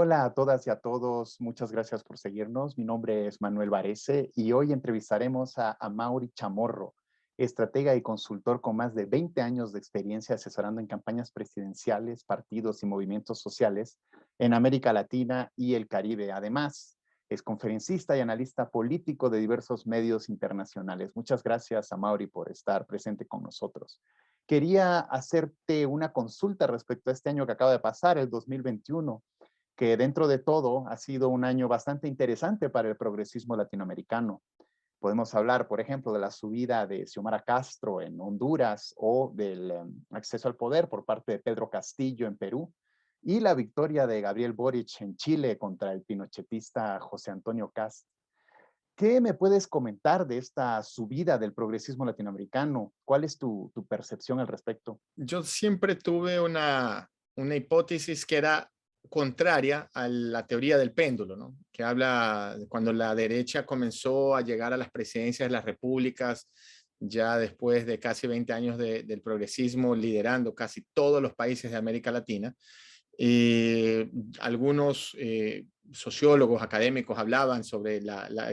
Hola a todas y a todos, muchas gracias por seguirnos. Mi nombre es Manuel Varese y hoy entrevistaremos a Amaury Chamorro, estratega y consultor con más de 20 años de experiencia asesorando en campañas presidenciales, partidos y movimientos sociales en América Latina y el Caribe. Además, es conferencista y analista político de diversos medios internacionales. Muchas gracias, Amaury, por estar presente con nosotros. Quería hacerte una consulta respecto a este año que acaba de pasar, el 2021, que dentro de todo ha sido un año bastante interesante para el progresismo latinoamericano. Podemos hablar, por ejemplo, de la subida de Xiomara Castro en Honduras o del acceso al poder por parte de Pedro Castillo en Perú y la victoria de Gabriel Boric en Chile contra el pinochetista José Antonio Kast. ¿Qué me puedes comentar de esta subida del progresismo latinoamericano? ¿Cuál es tu percepción al respecto? Yo siempre tuve una hipótesis que era contraria a la teoría del péndulo, ¿no? Que habla de cuando la derecha comenzó a llegar a las presidencias de las repúblicas, ya después de casi 20 años del progresismo, liderando casi todos los países de América Latina. Y algunos sociólogos académicos hablaban sobre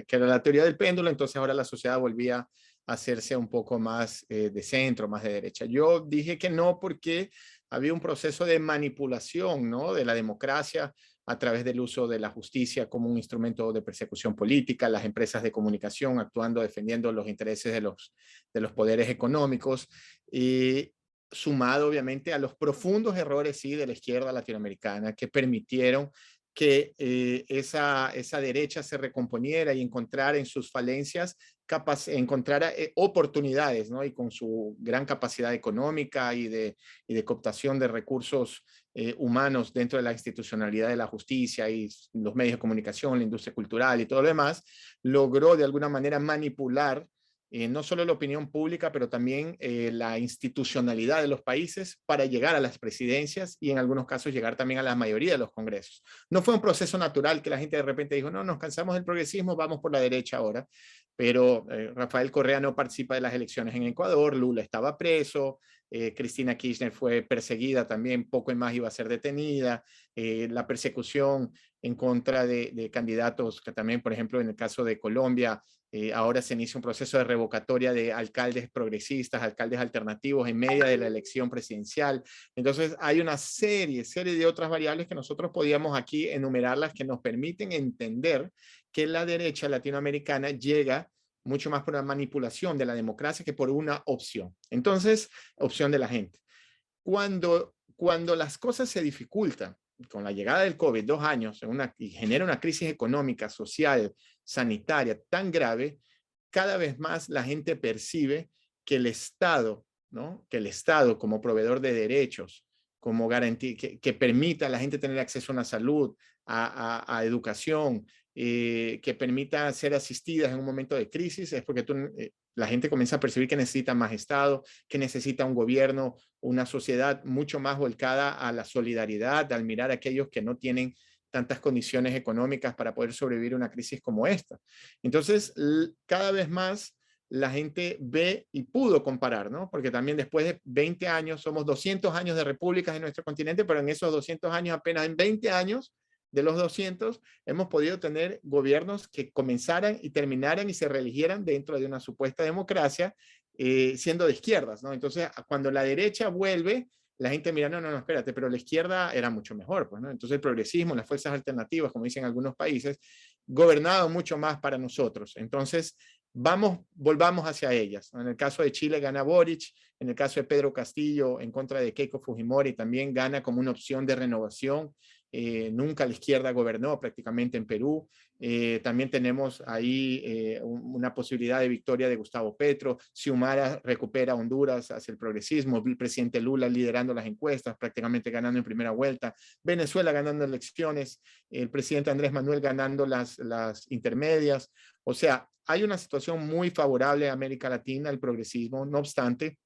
que era la teoría del péndulo, entonces ahora la sociedad volvía a hacerse un poco más de centro, más de derecha. Yo dije que no porque había un proceso de manipulación, ¿no?, de la democracia a través del uso de la justicia como un instrumento de persecución política, las empresas de comunicación actuando, defendiendo los intereses de los poderes económicos, y sumado obviamente a los profundos errores, sí, de la izquierda latinoamericana que permitieron que esa derecha se recomponiera y encontrara en sus falencias, encontrara oportunidades, ¿no? Y con su gran capacidad económica y de cooptación de recursos humanos dentro de la institucionalidad de la justicia y los medios de comunicación, la industria cultural y todo lo demás, logró de alguna manera manipular no solo la opinión pública, pero también la institucionalidad de los países para llegar a las presidencias y en algunos casos llegar también a la mayoría de los congresos. No fue un proceso natural que la gente de repente dijo, no, nos cansamos del progresismo, vamos por la derecha ahora. Pero Rafael Correa no participa de las elecciones en Ecuador, Lula estaba preso, Cristina Kirchner fue perseguida también, poco más iba a ser detenida, la persecución en contra de candidatos que también, por ejemplo, en el caso de Colombia, ahora se inicia un proceso de revocatoria de alcaldes progresistas, alcaldes alternativos en medio de la elección presidencial. Entonces hay una serie de otras variables que nosotros podíamos aquí enumerarlas que nos permiten entender que la derecha latinoamericana llega mucho más por la manipulación de la democracia que por una opción. Entonces, opción de la gente. Cuando las cosas se dificultan, con la llegada del COVID, 2 años, y genera una crisis económica, social, sanitaria tan grave, cada vez más la gente percibe que el Estado, ¿no?, que el Estado como proveedor de derechos, como garantía, que permita a la gente tener acceso a una salud, a educación, que permita ser asistidas en un momento de crisis, es porque la gente comienza a percibir que necesita más Estado, que necesita un gobierno, una sociedad mucho más volcada a la solidaridad, al mirar a aquellos que no tienen tantas condiciones económicas para poder sobrevivir una crisis como esta. Entonces, cada vez más la gente ve y pudo comparar, ¿no? Porque también después de 20 años, somos 200 años de repúblicas en nuestro continente, pero en esos 200 años, apenas en 20 años de los 200, hemos podido tener gobiernos que comenzaran y terminaran y se reeligieran dentro de una supuesta democracia, siendo de izquierdas, ¿no? Entonces, cuando la derecha vuelve, la gente mira, no, espérate, pero la izquierda era mucho mejor, pues, ¿no? Entonces el progresismo, las fuerzas alternativas, como dicen algunos países, gobernado mucho más para nosotros. Entonces, volvamos hacia ellas. En el caso de Chile gana Boric, en el caso de Pedro Castillo en contra de Keiko Fujimori también gana como una opción de renovación. Nunca la izquierda gobernó prácticamente en Perú. También tenemos ahí una posibilidad de victoria de Gustavo Petro. Xiomara recupera Honduras hacia el progresismo. El presidente Lula liderando las encuestas, prácticamente ganando en primera vuelta. Venezuela ganando elecciones. El presidente Andrés Manuel ganando las intermedias. O sea, hay una situación muy favorable a América Latina, el progresismo. No obstante,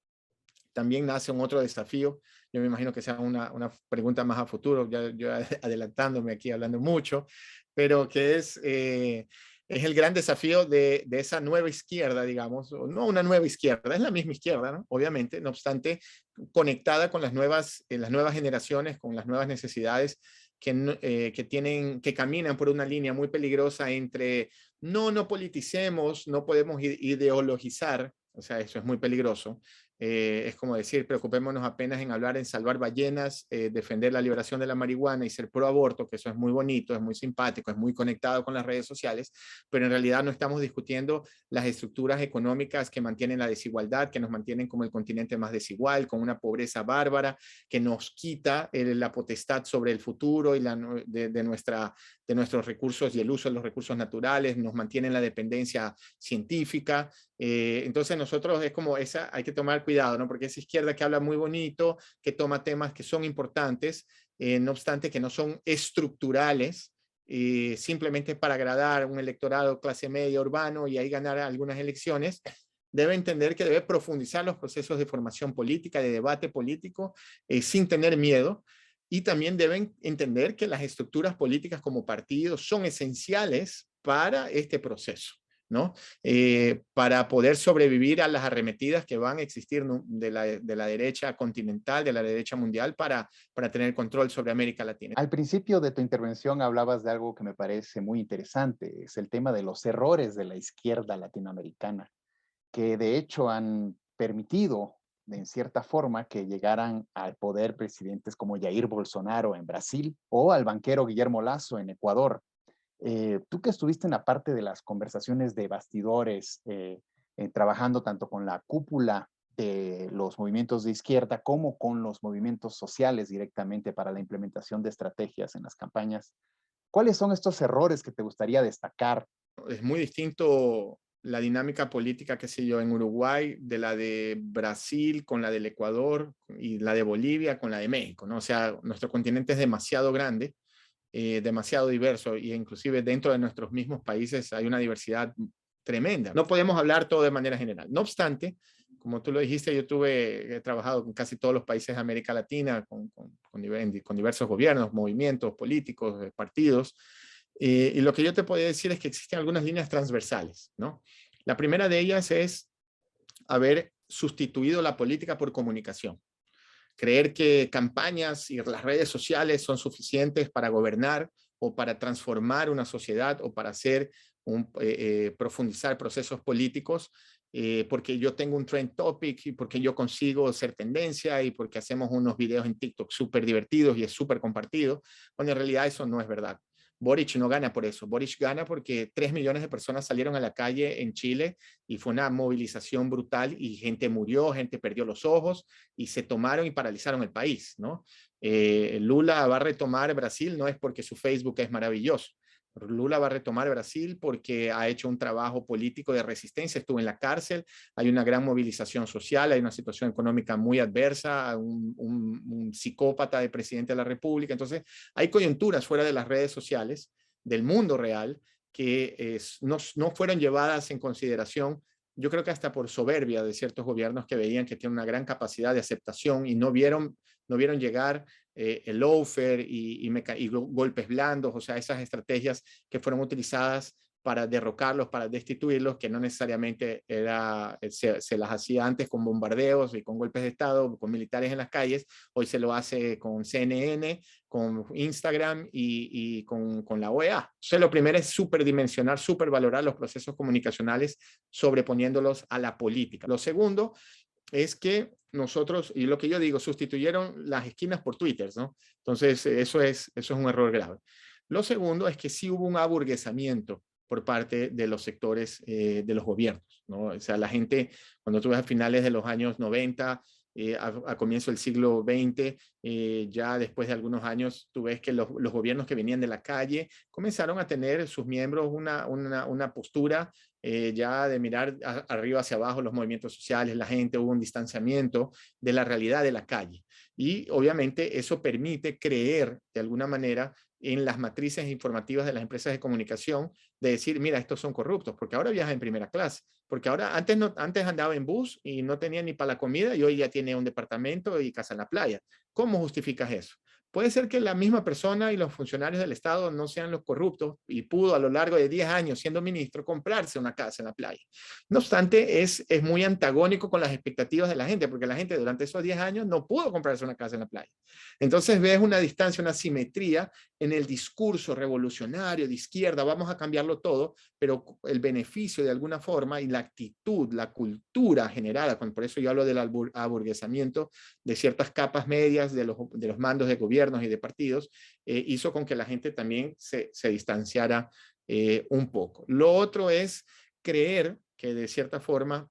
también nace un otro desafío. Yo me imagino que sea una pregunta más a futuro, yo adelantándome aquí, hablando mucho, pero que es el gran desafío de esa nueva izquierda, digamos, o no una nueva izquierda, es la misma izquierda, ¿no?, obviamente, no obstante, conectada con las nuevas generaciones, con las nuevas necesidades que caminan por una línea muy peligrosa entre no politicemos, no podemos ideologizar, o sea, eso es muy peligroso. Es como decir, preocupémonos apenas en hablar en salvar ballenas, defender la liberación de la marihuana y ser pro aborto, que eso es muy bonito, es muy simpático, es muy conectado con las redes sociales, pero en realidad no estamos discutiendo las estructuras económicas que mantienen la desigualdad, que nos mantienen como el continente más desigual, con una pobreza bárbara, que nos quita la potestad sobre el futuro y de nuestros recursos y el uso de los recursos naturales, nos mantiene en la dependencia científica. Entonces nosotros es como esa, hay que tomar cuidado, ¿no? Porque esa izquierda que habla muy bonito, que toma temas que son importantes, no obstante que no son estructurales, simplemente para agradar a un electorado clase media urbano y ahí ganar algunas elecciones, debe entender que debe profundizar los procesos de formación política, de debate político, sin tener miedo. Y también deben entender que las estructuras políticas como partidos son esenciales para este proceso, ¿no? Para poder sobrevivir a las arremetidas que van a existir, ¿no? de la derecha continental, de la derecha mundial, para tener control sobre América Latina. Al principio de tu intervención hablabas de algo que me parece muy interesante, es el tema de los errores de la izquierda latinoamericana, que de hecho han permitido, en cierta forma, que llegaran al poder presidentes como Jair Bolsonaro en Brasil o al banquero Guillermo Lasso en Ecuador. Tú que estuviste en la parte de las conversaciones de bastidores, trabajando tanto con la cúpula de los movimientos de izquierda como con los movimientos sociales directamente para la implementación de estrategias en las campañas, ¿cuáles son estos errores que te gustaría destacar? Es muy distinto la dinámica política, qué sé yo, en Uruguay, de la de Brasil con la del Ecuador y la de Bolivia con la de México, ¿no? O sea, nuestro continente es demasiado grande, demasiado diverso, y inclusive dentro de nuestros mismos países hay una diversidad tremenda. No podemos hablar todo de manera general. No obstante, como tú lo dijiste, he trabajado con casi todos los países de América Latina, con diversos gobiernos, movimientos políticos, partidos, y lo que yo te podría decir es que existen algunas líneas transversales, ¿no? La primera de ellas es haber sustituido la política por comunicación. Creer que campañas y las redes sociales son suficientes para gobernar o para transformar una sociedad o para profundizar procesos políticos, porque yo tengo un trend topic y porque yo consigo ser tendencia y porque hacemos unos videos en TikTok súper divertidos y es súper compartido, cuando en realidad eso no es verdad. Boric no gana por eso. Boric gana porque 3 millones de personas salieron a la calle en Chile y fue una movilización brutal y gente murió, gente perdió los ojos y se tomaron y paralizaron el país, ¿no? Lula va a retomar Brasil no es porque su Facebook es maravilloso. Lula va a retomar Brasil porque ha hecho un trabajo político de resistencia, estuvo en la cárcel, hay una gran movilización social, hay una situación económica muy adversa, un psicópata de presidente de la República. Entonces, hay coyunturas fuera de las redes sociales, del mundo real, que no fueron llevadas en consideración, yo creo que hasta por soberbia de ciertos gobiernos que veían que tienen una gran capacidad de aceptación y no vieron llegar el lawfare y golpes blandos, o sea, esas estrategias que fueron utilizadas para derrocarlos, para destituirlos, que no necesariamente se las hacía antes con bombardeos y con golpes de Estado, con militares en las calles, hoy se lo hace con CNN, con Instagram y con la OEA. Entonces, lo primero es superdimensionar, supervalorar los procesos comunicacionales, sobreponiéndolos a la política. Lo segundo es que nosotros, y lo que yo digo, sustituyeron las esquinas por Twitter, ¿no? Entonces, eso es un error grave. Lo segundo es que sí hubo un aburguesamiento por parte de los sectores de los gobiernos, ¿no? O sea, la gente, cuando tú ves a finales de los años 90, a comienzo del siglo XX, ya después de algunos años, tú ves que los gobiernos que venían de la calle comenzaron a tener sus miembros una postura ya de mirar arriba hacia abajo los movimientos sociales, la gente, hubo un distanciamiento de la realidad de la calle. Y obviamente eso permite creer de alguna manera en las matrices informativas de las empresas de comunicación, de decir, mira, estos son corruptos, porque ahora viaja en primera clase, porque ahora antes andaba en bus y no tenía ni para la comida y hoy ya tiene un departamento y casa en la playa. ¿Cómo justificas eso? Puede ser que la misma persona y los funcionarios del Estado no sean los corruptos y pudo a lo largo de 10 años siendo ministro comprarse una casa en la playa. No obstante, es muy antagónico con las expectativas de la gente, porque la gente durante esos 10 años no pudo comprarse una casa en la playa. Entonces ves una distancia, una simetría en el discurso revolucionario de izquierda, vamos a cambiarlo todo, pero el beneficio de alguna forma y la actitud, la cultura generada, por eso yo hablo del aburguesamiento de ciertas capas medias de los mandos de gobiernos y de partidos, hizo con que la gente también se distanciara un poco. Lo otro es creer que de cierta forma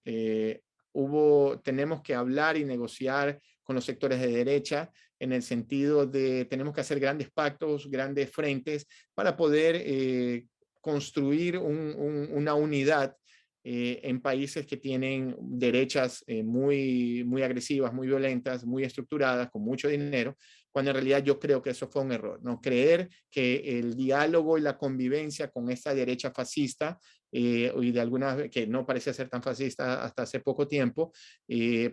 tenemos que hablar y negociar con los sectores de derecha en el sentido de tenemos que hacer grandes pactos, grandes frentes para poder construir una unidad en países que tienen derechas muy agresivas, muy violentas, muy estructuradas, con mucho dinero, cuando en realidad yo creo que eso fue un error, ¿no? Creer que el diálogo y la convivencia con esta derecha fascista y de alguna que no parece ser tan fascista hasta hace poco tiempo,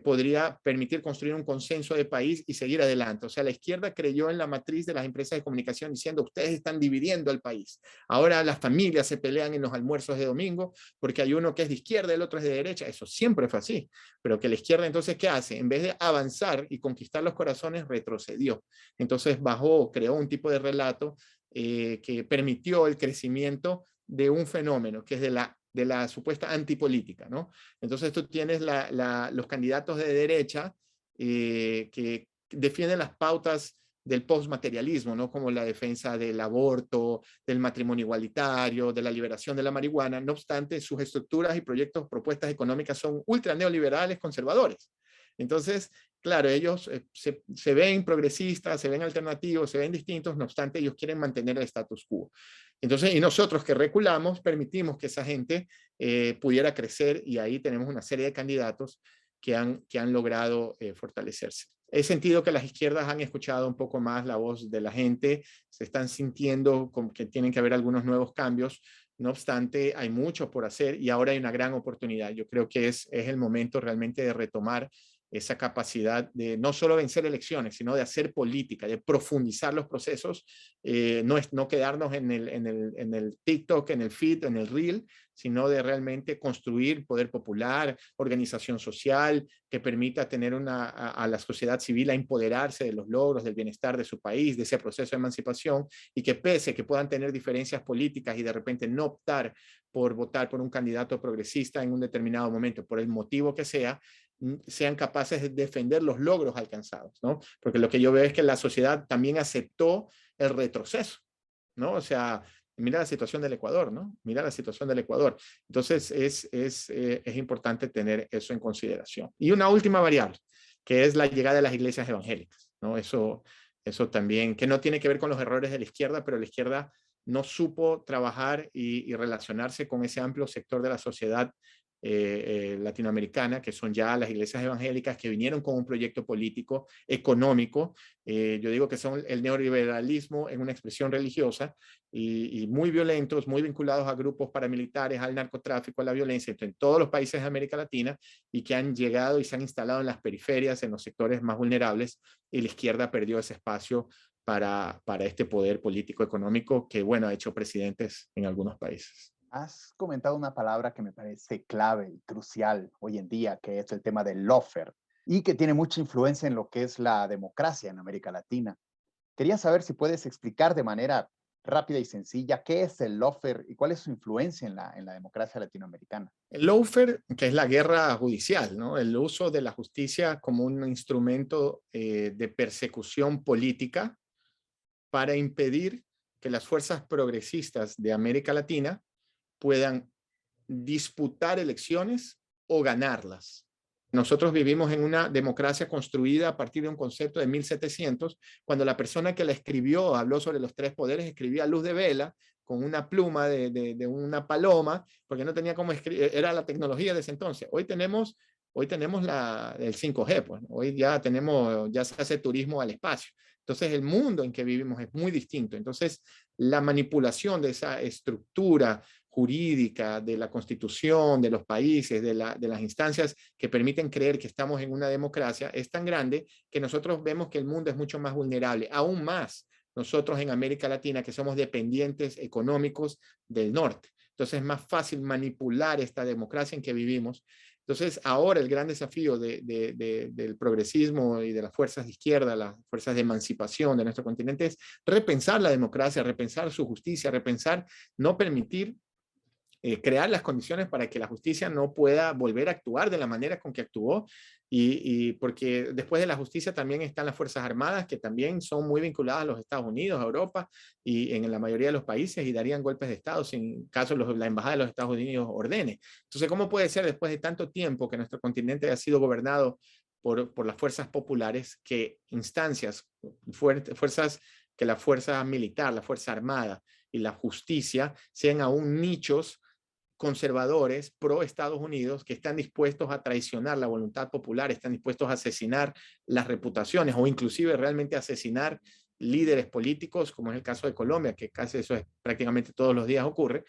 podría permitir construir un consenso de país y seguir adelante. O sea, la izquierda creyó en la matriz de las empresas de comunicación diciendo, ustedes están dividiendo al país. Ahora las familias se pelean en los almuerzos de domingo porque hay uno que es de izquierda y el otro es de derecha. Eso siempre fue así. Pero que la izquierda entonces, ¿qué hace? En vez de avanzar y conquistar los corazones, retrocedió. Entonces creó un tipo de relato que permitió el crecimiento de un fenómeno que es de la supuesta antipolítica, ¿no? Entonces tú tienes los candidatos de derecha que defienden las pautas del postmaterialismo, ¿no? Como la defensa del aborto, del matrimonio igualitario, de la liberación de la marihuana. No obstante, sus estructuras y proyectos, propuestas económicas son ultra neoliberales, conservadores. Entonces, claro, ellos se ven progresistas, se ven alternativos, se ven distintos, no obstante, ellos quieren mantener el status quo. Entonces, y nosotros que reculamos, permitimos que esa gente pudiera crecer y ahí tenemos una serie de candidatos que han logrado fortalecerse. He sentido que las izquierdas han escuchado un poco más la voz de la gente, se están sintiendo como que tienen que haber algunos nuevos cambios. No obstante, hay mucho por hacer y ahora hay una gran oportunidad. Yo creo que es el momento realmente de retomar esa capacidad de no solo vencer elecciones, sino de hacer política, de profundizar los procesos, no quedarnos en el TikTok, en el feed, en el reel, sino de realmente construir poder popular, organización social, que permita tener a la sociedad civil a empoderarse de los logros, del bienestar de su país, de ese proceso de emancipación, y que pese que puedan tener diferencias políticas y de repente no optar por votar por un candidato progresista en un determinado momento, por el motivo que sea, sean capaces de defender los logros alcanzados, ¿no? Porque lo que yo veo es que la sociedad también aceptó el retroceso, ¿no? O sea, mira la situación del Ecuador, ¿no? Mira la situación del Ecuador. Entonces, es importante tener eso en consideración. Y una última variable, que es la llegada de las iglesias evangélicas, ¿no? Eso también, que no tiene que ver con los errores de la izquierda, pero la izquierda no supo trabajar y relacionarse con ese amplio sector de la sociedad latinoamericana, que son ya las iglesias evangélicas que vinieron con un proyecto político, económico. Yo digo que son el neoliberalismo en una expresión religiosa y muy violentos, muy vinculados a grupos paramilitares, al narcotráfico, a la violencia en todos los países de América Latina y que han llegado y se han instalado en las periferias, en los sectores más vulnerables, y la izquierda perdió ese espacio para este poder político económico que, bueno, ha hecho presidentes en algunos países. Has comentado una palabra que me parece clave y crucial hoy en día, que es el tema del lawfare, y que tiene mucha influencia en lo que es la democracia en América Latina. Quería saber si puedes explicar de manera rápida y sencilla qué es el lawfare y cuál es su influencia en la democracia latinoamericana. El lawfare, que es la guerra judicial, ¿no? El uso de la justicia como un instrumento de persecución política para impedir que las fuerzas progresistas de América Latina puedan disputar elecciones o ganarlas. Nosotros vivimos en una democracia construida a partir de un concepto de 1700, cuando la persona que la escribió, habló sobre los tres poderes, escribía a luz de vela, con una pluma de una paloma, porque no tenía cómo escribir, era la tecnología de ese entonces. Hoy tenemos el 5G, pues, hoy ya se hace turismo al espacio. Entonces el mundo en que vivimos es muy distinto. Entonces la manipulación de esa estructura jurídica, de la constitución, de los países, de las instancias que permiten creer que estamos en una democracia, es tan grande que nosotros vemos que el mundo es mucho más vulnerable, aún más nosotros en América Latina, que somos dependientes económicos del norte. Entonces es más fácil manipular esta democracia en que vivimos. Entonces ahora el gran desafío del progresismo y de las fuerzas de izquierda, las fuerzas de emancipación de nuestro continente, es repensar la democracia, repensar su justicia, repensar, no permitir crear las condiciones para que la justicia no pueda volver a actuar de la manera con que actuó, y porque después de la justicia también están las Fuerzas Armadas, que también son muy vinculadas a los Estados Unidos, a Europa, y en la mayoría de los países, y darían golpes de Estado sin caso la Embajada de los Estados Unidos ordene. Entonces, ¿cómo puede ser después de tanto tiempo que nuestro continente haya sido gobernado por las fuerzas populares, que instancias, fuerzas, que la fuerza militar, la fuerza armada y la justicia sean aún nichos conservadores pro Estados Unidos que están dispuestos a traicionar la voluntad popular, están dispuestos a asesinar las reputaciones o inclusive realmente asesinar líderes políticos, como es el caso de Colombia, que casi eso es, prácticamente todos los días ocurre,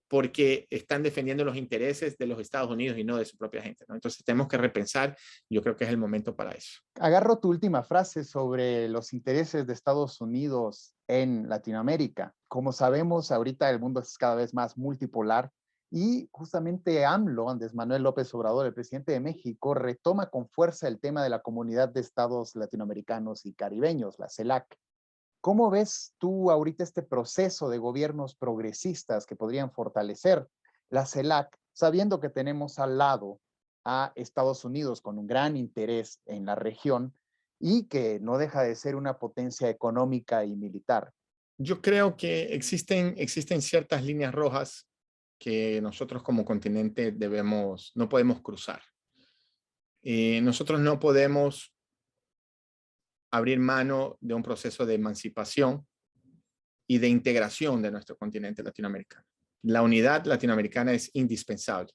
porque están defendiendo los intereses de los Estados Unidos y no de su propia gente, ¿no? Entonces tenemos que repensar, yo creo que es el momento para eso. Agarro tu última frase sobre los intereses de Estados Unidos en Latinoamérica. Como sabemos, ahorita el mundo es cada vez más multipolar y justamente AMLO, Andrés Manuel López Obrador, el presidente de México, retoma con fuerza el tema de la Comunidad de Estados Latinoamericanos y Caribeños, la CELAC. ¿Cómo ves tú ahorita este proceso de gobiernos progresistas que podrían fortalecer la CELAC, sabiendo que tenemos al lado a Estados Unidos con un gran interés en la región y que no deja de ser una potencia económica y militar? Yo creo que existen ciertas líneas rojas que nosotros como continente no podemos cruzar. Nosotros no podemos abrir mano de un proceso de emancipación y de integración de nuestro continente latinoamericano. La unidad latinoamericana es indispensable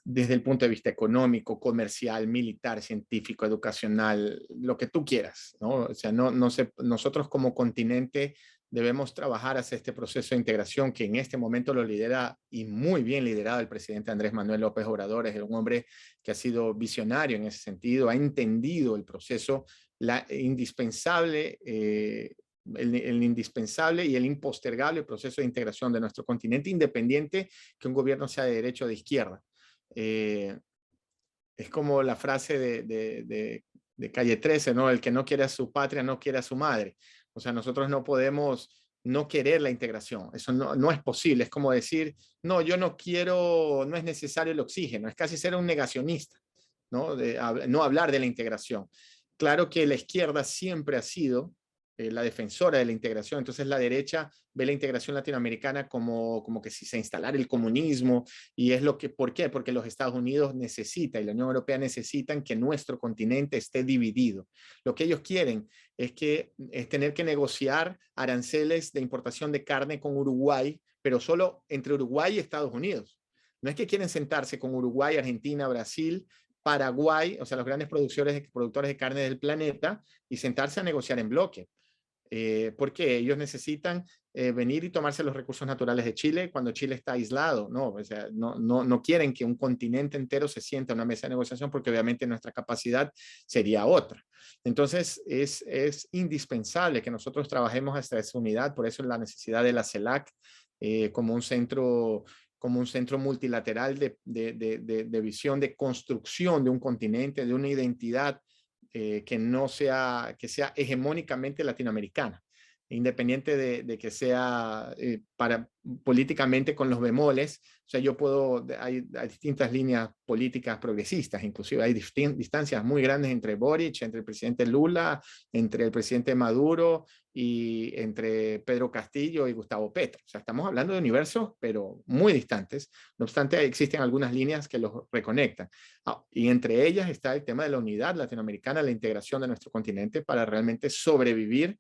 desde el punto de vista económico, comercial, militar, científico, educacional, lo que tú quieras, ¿no? O sea, nosotros como continente debemos trabajar hacia este proceso de integración que en este momento lo lidera, y muy bien liderado, el presidente Andrés Manuel López Obrador. Es un hombre que ha sido visionario en ese sentido, ha entendido el proceso, indispensable, el indispensable y el impostergable proceso de integración de nuestro continente, independiente que un gobierno sea de derecha o de izquierda. Es como la frase de Calle 13, ¿no? El que no quiere a su patria no quiere a su madre. O sea, nosotros no podemos no querer la integración. Eso no es posible. Es como decir, no, yo no quiero, no es necesario el oxígeno. Es casi ser un negacionista, ¿no? No hablar de la integración. Claro que la izquierda siempre ha sido la defensora de la integración. Entonces la derecha ve la integración latinoamericana como que si se instalara el comunismo, y es ¿por qué? Porque los Estados Unidos necesitan y la Unión Europea necesitan que nuestro continente esté dividido. Lo que ellos quieren es tener que negociar aranceles de importación de carne con Uruguay, pero solo entre Uruguay y Estados Unidos. No es que quieren sentarse con Uruguay, Argentina, Brasil, Paraguay, o sea, los grandes productores de carne del planeta, y sentarse a negociar en bloque. Porque ellos necesitan venir y tomarse los recursos naturales de Chile cuando Chile está aislado, ¿no? O sea, no quieren que un continente entero se sienta a una mesa de negociación, porque obviamente nuestra capacidad sería otra. Entonces es indispensable que nosotros trabajemos hasta esa unidad. Por eso la necesidad de la CELAC como un centro multilateral de visión, de construcción de un continente, de una identidad que sea hegemónicamente latinoamericana, independiente de que sea políticamente con los bemoles. O sea, hay distintas líneas políticas progresistas, inclusive hay distancias muy grandes entre Boric, entre el presidente Lula, entre el presidente Maduro y entre Pedro Castillo y Gustavo Petro. O sea, estamos hablando de universos, pero muy distantes. No obstante, existen algunas líneas que los reconectan. Y entre ellas está el tema de la unidad latinoamericana, la integración de nuestro continente para realmente sobrevivir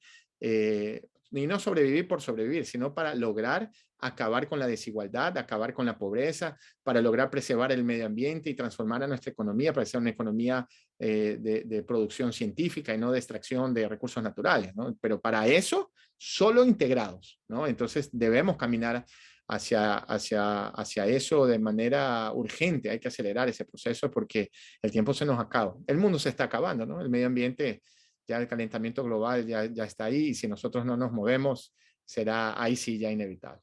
y no sobrevivir por sobrevivir, sino para lograr acabar con la desigualdad, acabar con la pobreza, para lograr preservar el medio ambiente y transformar a nuestra economía para ser una economía de producción científica y no de extracción de recursos naturales, ¿no? Pero para eso, solo integrados, ¿no? Entonces debemos caminar hacia eso de manera urgente. Hay que acelerar ese proceso porque el tiempo se nos acaba. El mundo se está acabando, ¿no? El medio ambiente, ya el calentamiento global ya está ahí y si nosotros no nos movemos, será ahí sí ya inevitable.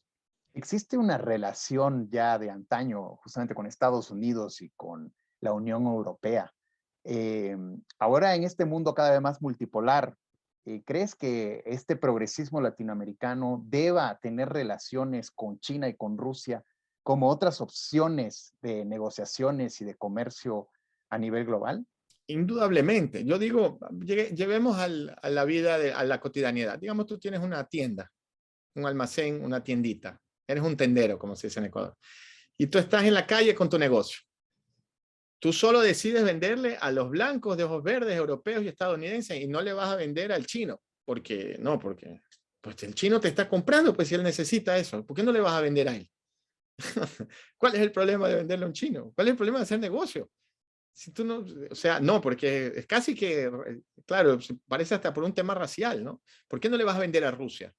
Existe una relación ya de antaño justamente con Estados Unidos y con la Unión Europea. Ahora en este mundo cada vez más multipolar, ¿crees que este progresismo latinoamericano deba tener relaciones con China y con Rusia como otras opciones de negociaciones y de comercio a nivel global? Indudablemente. Yo digo, llevemos a la vida, a la cotidianidad. Digamos, tú tienes una tienda, un almacén, una tiendita. Eres un tendero, como se dice en Ecuador. Y tú estás en la calle con tu negocio. Tú solo decides venderle a los blancos de ojos verdes, europeos y estadounidenses y no le vas a vender al chino. Porque pues el chino te está comprando, pues si él necesita eso. ¿Por qué no le vas a vender a él? ¿Cuál es el problema de venderle a un chino? ¿Cuál es el problema de hacer negocio? Si tú no, o sea, no, porque es casi que, claro, parece hasta por un tema racial, ¿no? ¿Por qué no le vas a vender a Rusia?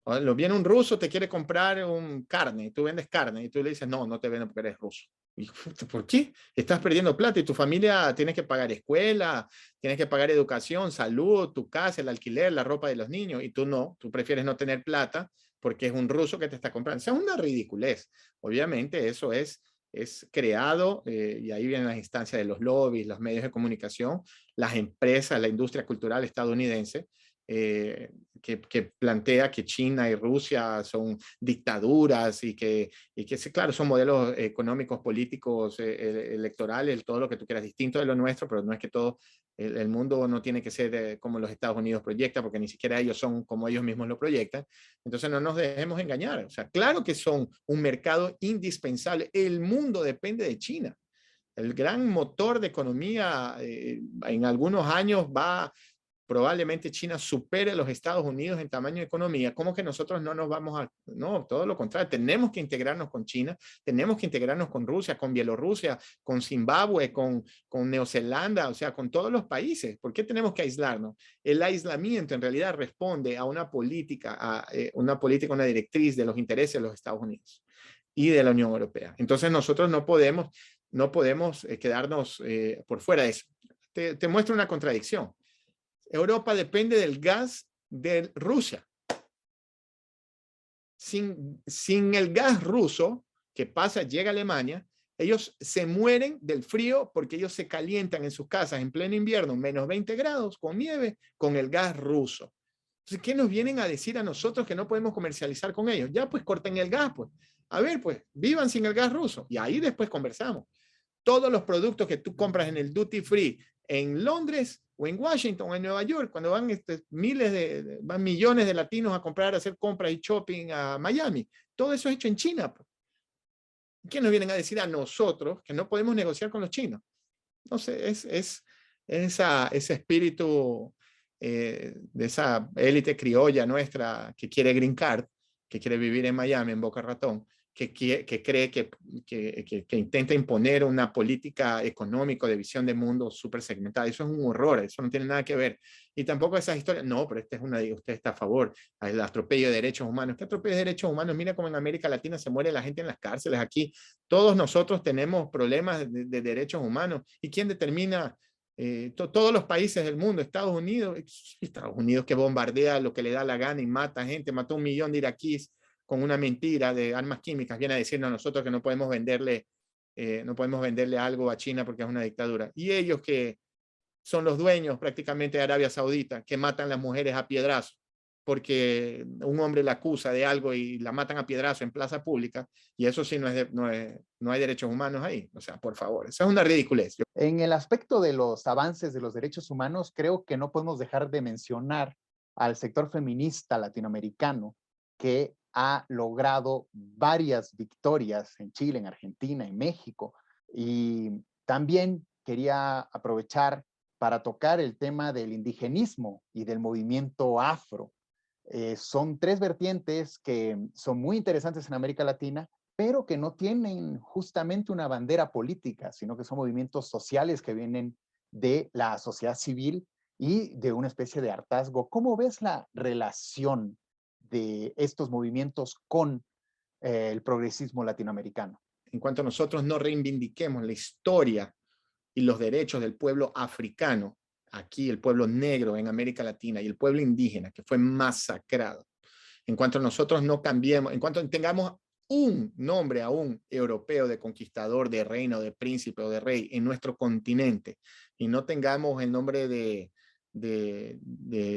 Lo viene un ruso, te quiere comprar un carne, tú vendes carne y tú le dices, no, no te vendo porque eres ruso. Y, ¿por qué? Estás perdiendo plata y tu familia tiene que pagar escuela, tienes que pagar educación, salud, tu casa, el alquiler, la ropa de los niños y tú no, tú prefieres no tener plata porque es un ruso que te está comprando. O sea, es una ridiculez. Obviamente eso es creado y ahí vienen las instancias de los lobbies, los medios de comunicación, las empresas, la industria cultural estadounidense que plantea que China y Rusia son dictaduras y que claro, son modelos económicos, políticos, electorales, todo lo que tú quieras, distinto de lo nuestro, pero no es que todo el mundo no tiene que ser como los Estados Unidos proyecta, porque ni siquiera ellos son como ellos mismos lo proyectan. Entonces no nos dejemos engañar. O sea, claro que son un mercado indispensable. El mundo depende de China. El gran motor de economía en algunos años probablemente China supere a los Estados Unidos en tamaño de economía. ¿Cómo que nosotros no nos vamos a...? No, todo lo contrario. Tenemos que integrarnos con China, tenemos que integrarnos con Rusia, con Bielorrusia, con Zimbabue, con Neozelanda, o sea, con todos los países. ¿Por qué tenemos que aislarnos? El aislamiento en realidad responde a una política, una directriz de los intereses de los Estados Unidos y de la Unión Europea. Entonces nosotros no podemos quedarnos por fuera de eso. Te muestro una contradicción. Europa depende del gas de Rusia. Sin el gas ruso que llega a Alemania, ellos se mueren del frío porque ellos se calientan en sus casas en pleno invierno, menos 20 grados, con nieve, con el gas ruso. Entonces, ¿qué nos vienen a decir a nosotros que no podemos comercializar con ellos? Ya, pues corten el gas, pues. A ver, pues, vivan sin el gas ruso. Y ahí después conversamos. Todos los productos que tú compras en el duty free en Londres o en Washington o en Nueva York, cuando van van millones de latinos a comprar, a hacer compras y shopping a Miami, todo eso es hecho en China. ¿Qué nos vienen a decir a nosotros que no podemos negociar con los chinos? No sé, ese espíritu de esa élite criolla nuestra que quiere green card, que quiere vivir en Miami, en Boca Ratón, que cree que intenta imponer una política económica de visión de mundo súper segmentada. Eso es un horror, eso no tiene nada que ver. Y tampoco esas historias, no, pero usted está a favor del atropello de derechos humanos. ¿Qué atropello de derechos humanos? Mira cómo en América Latina se muere la gente en las cárceles. Aquí todos nosotros tenemos problemas de derechos humanos. ¿Y quién determina? Todos los países del mundo, Estados Unidos que bombardea lo que le da la gana y mata gente, mató 1 millón de iraquíes con una mentira de armas químicas, viene a decirnos a nosotros que no podemos venderle algo a China porque es una dictadura. Y ellos que son los dueños prácticamente de Arabia Saudita, que matan a las mujeres a piedrazo, porque un hombre la acusa de algo y la matan a piedrazo en plaza pública, y eso sí no hay derechos humanos ahí. O sea, por favor, esa es una ridiculez. En el aspecto de los avances de los derechos humanos, creo que no podemos dejar de mencionar al sector feminista latinoamericano que ha logrado varias victorias en Chile, en Argentina, en México. Y también quería aprovechar para tocar el tema del indigenismo y del movimiento afro. Son tres vertientes que son muy interesantes en América Latina, pero que no tienen justamente una bandera política, sino que son movimientos sociales que vienen de la sociedad civil y de una especie de hartazgo. ¿Cómo ves la relación de estos movimientos con el progresismo latinoamericano? En cuanto nosotros no reivindiquemos la historia y los derechos del pueblo africano, aquí el pueblo negro en América Latina y el pueblo indígena que fue masacrado, en cuanto nosotros no cambiemos, en cuanto tengamos un nombre aún europeo de conquistador, de reino, de príncipe o de rey en nuestro continente y no tengamos el nombre de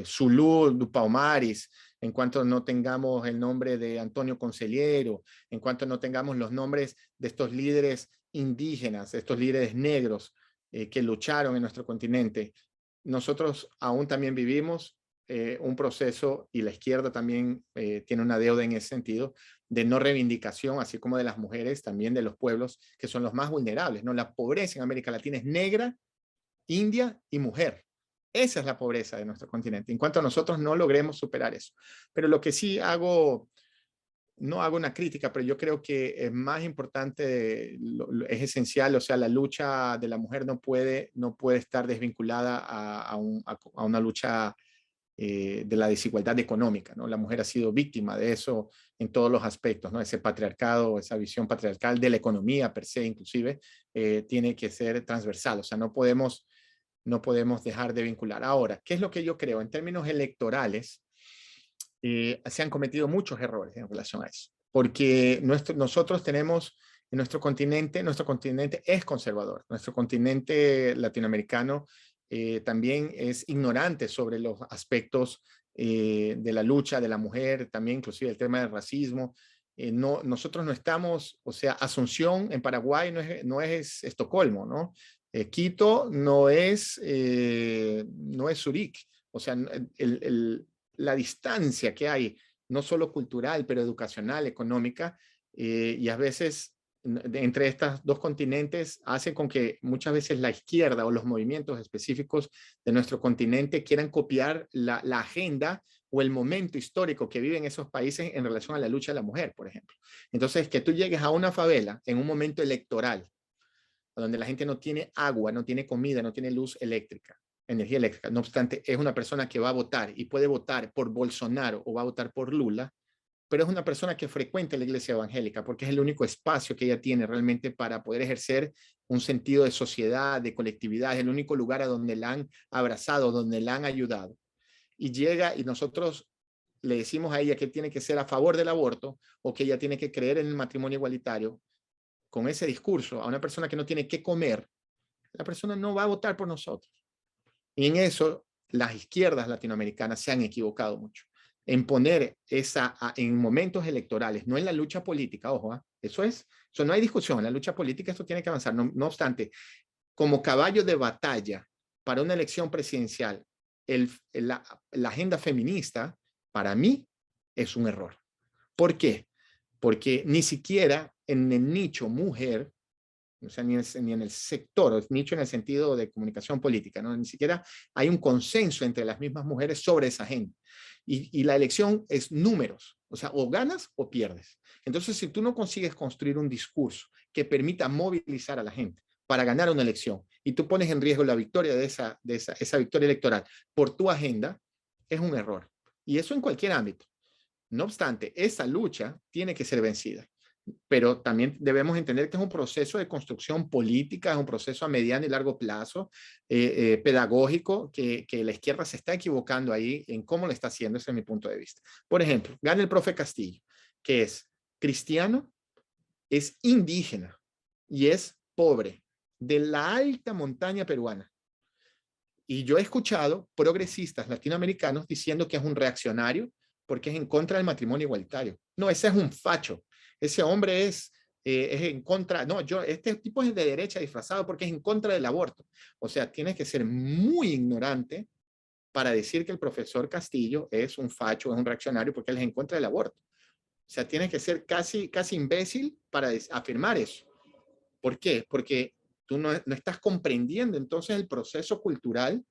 Zulú, Dupaumaris, en cuanto no tengamos el nombre de Antonio Conceliero, en cuanto no tengamos los nombres de estos líderes indígenas, estos líderes negros que lucharon en nuestro continente, nosotros aún también vivimos un proceso, y la izquierda también tiene una deuda en ese sentido, de no reivindicación, así como de las mujeres, también de los pueblos que son los más vulnerables, ¿no? La pobreza en América Latina es negra, india y mujer. Esa es la pobreza de nuestro continente, en cuanto a nosotros no logremos superar eso. Pero lo que sí hago, no hago una crítica, pero yo creo que es más importante, es esencial, o sea, la lucha de la mujer no puede estar desvinculada a una lucha de la desigualdad económica, ¿no? La mujer ha sido víctima de eso en todos los aspectos, ¿no? Ese patriarcado, esa visión patriarcal de la economía per se, inclusive, tiene que ser transversal, o sea, no podemos dejar de vincular. Ahora, ¿qué es lo que yo creo? En términos electorales, se han cometido muchos errores en relación a eso, porque nosotros tenemos en nuestro continente es conservador, nuestro continente latinoamericano también es ignorante sobre los aspectos de la lucha de la mujer, también inclusive el tema del racismo. Nosotros no estamos, o sea, Asunción en Paraguay no es Estocolmo, ¿no? Quito no es Zurich. O sea, la distancia que hay, no solo cultural, pero educacional, económica, y a veces entre estos dos continentes hace con que muchas veces la izquierda o los movimientos específicos de nuestro continente quieran copiar la agenda o el momento histórico que viven esos países en relación a la lucha de la mujer, por ejemplo. Entonces, que tú llegues a una favela en un momento electoral, donde la gente no tiene agua, no tiene comida, no tiene luz eléctrica, energía eléctrica. No obstante, es una persona que va a votar y puede votar por Bolsonaro o va a votar por Lula, pero es una persona que frecuenta la iglesia evangélica porque es el único espacio que ella tiene realmente para poder ejercer un sentido de sociedad, de colectividad, es el único lugar a donde la han abrazado, donde la han ayudado. Y llega y nosotros le decimos a ella que tiene que ser a favor del aborto o que ella tiene que creer en el matrimonio igualitario. Con ese discurso a una persona que no tiene qué comer, la persona no va a votar por nosotros. Y en eso las izquierdas latinoamericanas se han equivocado mucho. En poner en momentos electorales, no en la lucha política, ojo, eso no hay discusión, en la lucha política esto tiene que avanzar. No obstante, como caballo de batalla para una elección presidencial, la agenda feminista, para mí, es un error. ¿Por qué? Porque ni siquiera en el nicho mujer, o sea, ni en el sector, nicho en el sentido de comunicación política, ¿no? Ni siquiera hay un consenso entre las mismas mujeres sobre esa agenda. Y la elección es números, o sea, o ganas o pierdes. Entonces, si tú no consigues construir un discurso que permita movilizar a la gente para ganar una elección y tú pones en riesgo la victoria de esa victoria electoral por tu agenda, es un error. Y eso en cualquier ámbito. No obstante, esa lucha tiene que ser vencida, pero también debemos entender que es un proceso de construcción política, es un proceso a mediano y largo plazo, pedagógico, que la izquierda se está equivocando ahí en cómo lo está haciendo, ese es mi punto de vista. Por ejemplo, gana el profe Castillo, que es cristiano, es indígena y es pobre, de la alta montaña peruana. Y yo he escuchado progresistas latinoamericanos diciendo que es un reaccionario porque es en contra del matrimonio igualitario. No, ese es un facho. Ese hombre es en contra, no, este tipo es de derecha disfrazado porque es en contra del aborto. O sea, tienes que ser muy ignorante para decir que el profesor Castillo es un facho, es un reaccionario porque él es en contra del aborto. O sea, tienes que ser casi imbécil para afirmar eso. ¿Por qué? Porque tú no estás comprendiendo entonces el proceso cultural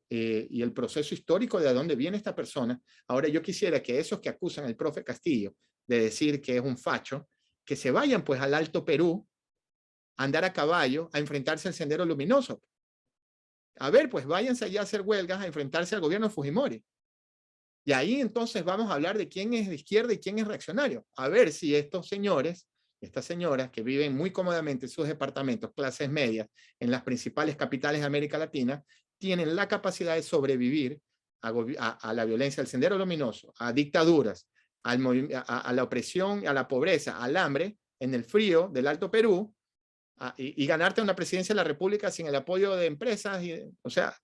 y el proceso histórico de dónde viene esta persona. Ahora yo quisiera que esos que acusan al profe Castillo de decir que es un facho, que se vayan pues al Alto Perú a andar a caballo, a enfrentarse al Sendero Luminoso. A ver, pues váyanse allá a hacer huelgas, a enfrentarse al gobierno de Fujimori. Y ahí entonces vamos a hablar de quién es de izquierda y quién es reaccionario. A ver si estos señores, estas señoras que viven muy cómodamente en sus departamentos, clases medias, en las principales capitales de América Latina, tienen la capacidad de sobrevivir a la violencia, al Sendero Luminoso, a dictaduras, a la opresión, a la pobreza, al hambre, en el frío del Alto Perú, y ganarte una presidencia de la República sin el apoyo de empresas. O sea,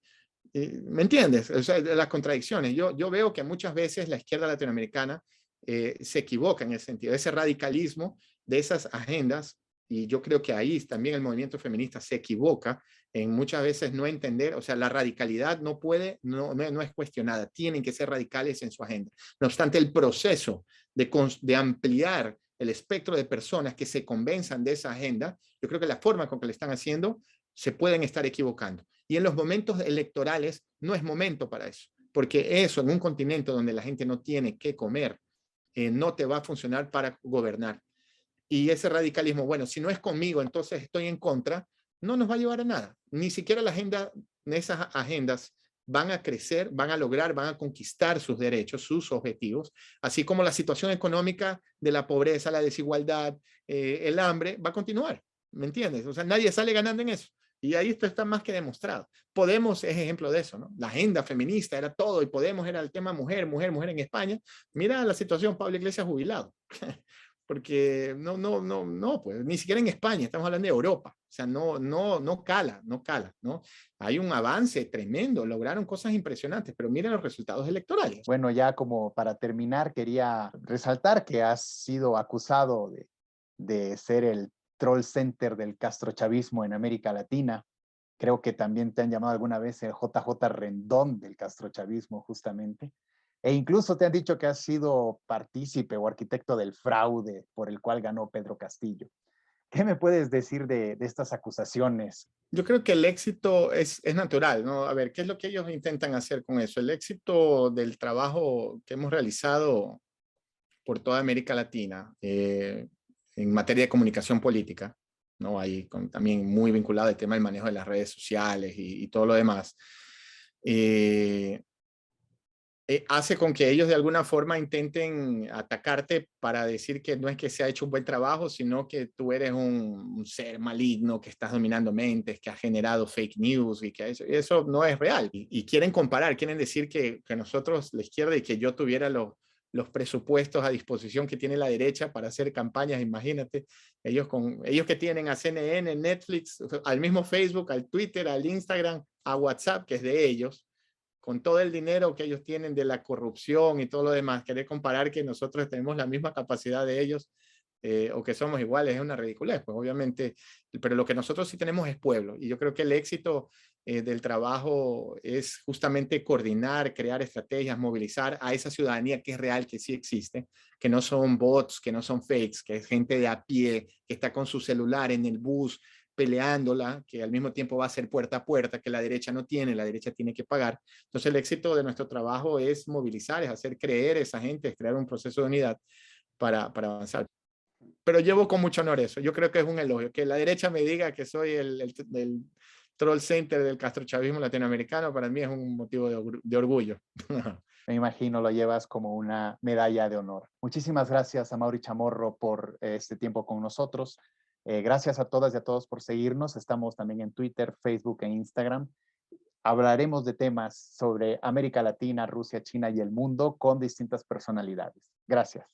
¿me entiendes? O sea, las contradicciones. Yo veo que muchas veces la izquierda latinoamericana se equivoca en ese sentido. Ese radicalismo de esas agendas, y yo creo que ahí también el movimiento feminista se equivoca en muchas veces no entender, o sea, la radicalidad no puede, no es cuestionada, tienen que ser radicales en su agenda. No obstante, el proceso de ampliar el espectro de personas que se convenzan de esa agenda, yo creo que la forma con que le están haciendo se pueden estar equivocando. Y en los momentos electorales no es momento para eso, porque eso en un continente donde la gente no tiene que comer, no te va a funcionar para gobernar. Y ese radicalismo, bueno, si no es conmigo, entonces estoy en contra, no nos va a llevar a nada. Ni siquiera la agenda, esas agendas van a crecer, van a lograr, van a conquistar sus derechos, sus objetivos, así como la situación económica de la pobreza, la desigualdad, el hambre, va a continuar. ¿Me entiendes? O sea, nadie sale ganando en eso. Y ahí esto está más que demostrado. Podemos es ejemplo de eso, ¿no? La agenda feminista era todo y Podemos era el tema mujer, mujer, mujer en España. Mira la situación, Pablo Iglesias jubilado. Porque no, pues ni siquiera en España, estamos hablando de Europa. O sea, no cala, ¿no? Hay un avance tremendo, lograron cosas impresionantes, pero miren los resultados electorales. Bueno, ya como para terminar, quería resaltar que has sido acusado de ser el troll center del castrochavismo en América Latina. Creo que también te han llamado alguna vez el JJ Rendón del castrochavismo, justamente. E incluso te han dicho que has sido partícipe o arquitecto del fraude por el cual ganó Pedro Castillo. ¿Qué me puedes decir de estas acusaciones? Yo creo que el éxito es natural, ¿no? A ver, ¿qué es lo que ellos intentan hacer con eso? El éxito del trabajo que hemos realizado por toda América Latina en materia de comunicación política, ¿no? Ahí también muy vinculado al tema del manejo de las redes sociales y todo lo demás. Hace con que ellos de alguna forma intenten atacarte para decir que no es que se ha hecho un buen trabajo, sino que tú eres un ser maligno, que estás dominando mentes, que has generado fake news y que eso no es real. Y quieren comparar, quieren decir que nosotros, la izquierda, y que yo tuviera los presupuestos a disposición que tiene la derecha para hacer campañas, imagínate, ellos que tienen a CNN, Netflix, al mismo Facebook, al Twitter, al Instagram, a WhatsApp, que es de ellos, con todo el dinero que ellos tienen de la corrupción y todo lo demás, querer comparar que nosotros tenemos la misma capacidad de ellos o que somos iguales es una ridiculez, pues obviamente, pero lo que nosotros sí tenemos es pueblo y yo creo que el éxito del trabajo es justamente coordinar, crear estrategias, movilizar a esa ciudadanía que es real, que sí existe, que no son bots, que no son fakes, que es gente de a pie, que está con su celular en el bus, peleándola, que al mismo tiempo va a ser puerta a puerta, que la derecha no tiene, la derecha tiene que pagar. Entonces el éxito de nuestro trabajo es movilizar, es hacer creer a esa gente, es crear un proceso de unidad para avanzar. Pero llevo con mucho honor eso. Yo creo que es un elogio. Que la derecha me diga que soy el troll center del castrochavismo latinoamericano, para mí es un motivo de orgullo. Me imagino lo llevas como una medalla de honor. Muchísimas gracias a Mauri Chamorro por este tiempo con nosotros. Gracias a todas y a todos por seguirnos. Estamos también en Twitter, Facebook e Instagram. Hablaremos de temas sobre América Latina, Rusia, China y el mundo con distintas personalidades. Gracias.